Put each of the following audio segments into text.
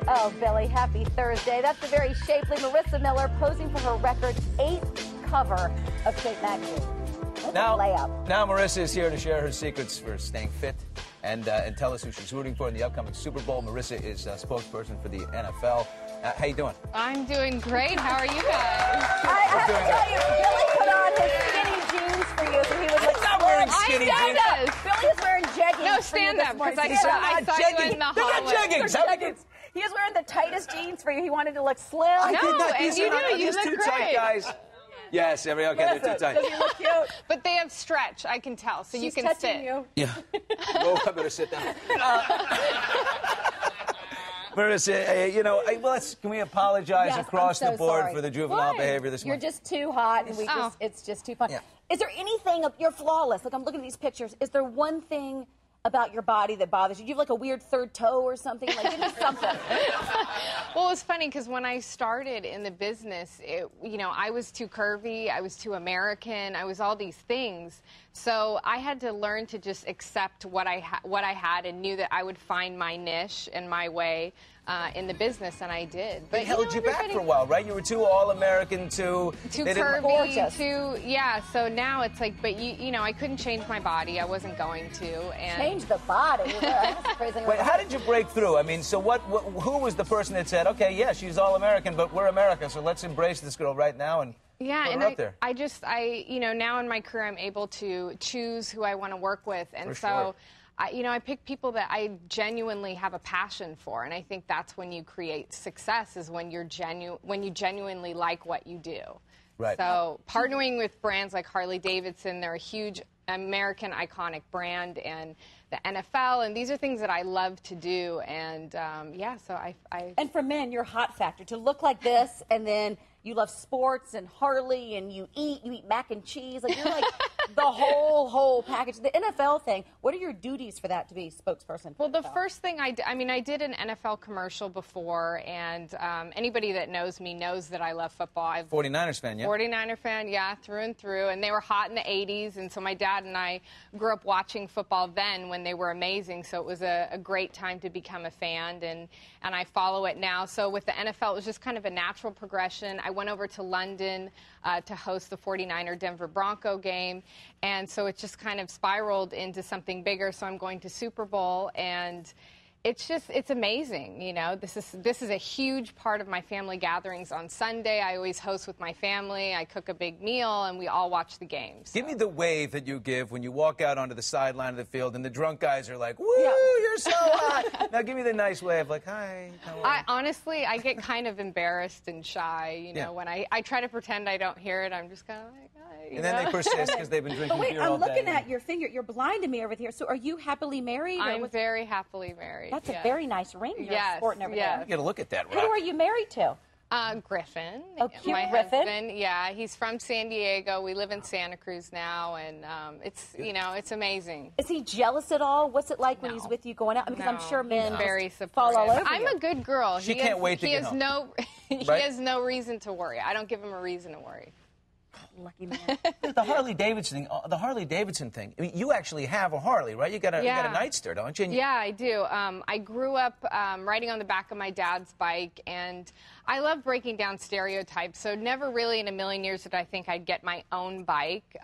Oh, Billy, happy Thursday. That's the very shapely Marisa Miller posing for her record 8th cover of Shape magazine. Now layup. Marisa is here to share her secrets for staying fit and tell us who she's rooting for in the upcoming Super Bowl. Marisa is a spokesperson for the NFL. How you doing? I'm doing great. How are you guys? I have to tell you, Billy put on his skinny jeans for you, so he was like, I'm not wearing skinny jeans. Billy is wearing jeggings. No, stand up, because I saw you in the hallway. Jeggings. He is wearing the tightest jeans for you. He wanted to look slim. No, and you do. You look too great. tight, guys. Yes, okay, they're too tight. Does he look cute? But they have stretch, I can tell, so She's you can touching sit. You. Yeah. Oh, I better sit down. Marisa, can we apologize across the board for the juvenile behavior this morning? You're just too hot, and it's just too fun. Yeah. Is there anything, you're flawless. Like, I'm looking at these pictures. Is there one thing about your body that bothers you? Do you have like a weird third toe or something? Like, give me something. Well, it's funny because when I started in the business, I was too curvy, I was too American, I was all these things. So I had to learn to just accept what I had and knew that I would find my niche and my way in the business, and I did. But they held you back for a while, right? You were too all-American, too curvy, yeah. So now it's like, but I couldn't change my body. I wasn't going to. And change the body. That's crazy. Wait, how did you break through? I mean, so who was the person that said, okay, yeah, she's all-American, but we're America, so let's embrace this girl right now and put her up there? Now in my career, I'm able to choose who I want to work with, and sure. I pick people that I genuinely have a passion for, and I think that's when you create success, is when you genuinely like what you do. Right. So partnering with brands like Harley-Davidson, they're a huge American iconic brand, and the NFL, and these are things that I love to do, and so I. And for men, your hot factor, to look like this, and then you love sports and Harley, and you eat mac and cheese. Like, you're like the whole package. The NFL thing, what are your duties for that to be spokesperson? Well, the first thing I did an NFL commercial before, and anybody that knows me knows that I love football. 49ers fan, yeah? 49er fan, yeah, through and through. And they were hot in the 80s, and so my dad and I grew up watching football then when they were amazing, so it was a great time to become a fan, and I follow it now. So with the NFL, it was just kind of a natural progression. I went over to London to host the 49er Denver Bronco game, and so it just kind of spiraled into something bigger. So I'm going to Super Bowl, and it's amazing. This is a huge part of my family gatherings on Sunday. I always host with my family. I cook a big meal, and we all watch the games. Give me the wave that you give when you walk out onto the sideline of the field and the drunk guys are like, woo, you're so hot. Now give me the nice wave, like, hi. Honestly, I get kind of embarrassed and shy, when I try to pretend I don't hear it. I'm just kind of like, hi. And then they persist because they've been drinking beer all day. I'm looking at your finger. You're blind to me over here. So are you happily married? I'm very happily married. That's a very nice ring you're sporting over there. You got to look at that, Who are you married to? Griffin. Oh, cute my Griffin. husband. Yeah, he's from San Diego. We live in Santa Cruz now, and it's amazing. Is he jealous at all? What's it like when he's with you going out? Because I'm sure men very fall all over you. I'm a good girl. She can't wait to get home. He has no reason to worry. I don't give him a reason to worry. Lucky man. The Harley-Davidson thing. I mean, you actually have a Harley, right? You got a Nightster, don't you? Yeah, I do. I grew up riding on the back of my dad's bike, and I love breaking down stereotypes. So never really in a million years did I think I'd get my own bike.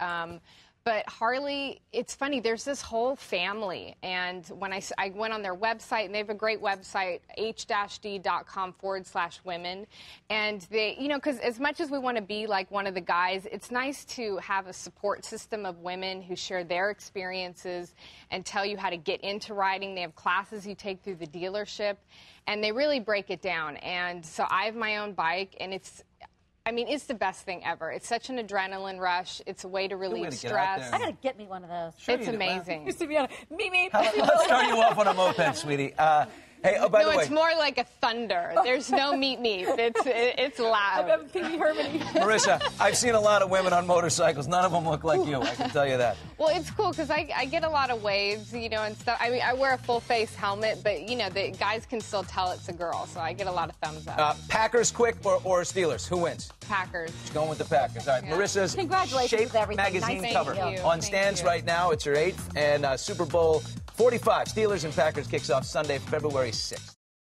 But Harley, it's funny, there's this whole family, and when I went on their website, and they have a great website, h-d.com/women, and they, because as much as we want to be like one of the guys, it's nice to have a support system of women who share their experiences and tell you how to get into riding. They have classes you take through the dealership, and they really break it down. And so I have my own bike, and it's the best thing ever. It's such an adrenaline rush. It's a way to relieve stress. I gotta get me one of those. Sure, it's amazing. Used to be on me. Let's start you off on a moped, sweetie. Hey, by the way, it's more like a thunder. There's no meet. It's loud. I'm Pee Wee Herman. Marisa, I've seen a lot of women on motorcycles. None of them look like you. I can tell you that. Well, it's cool because I get a lot of waves, and stuff. I wear a full face helmet, but the guys can still tell it's a girl, so I get a lot of thumbs up. Packers quick or Steelers? Who wins? Packers. She's going with the Packers. All right, Marisa's Congratulations Shape with everything. magazine nice cover on stands right now. It's her 8th, and Super Bowl 45, Steelers and Packers kicks off Sunday, February 6th.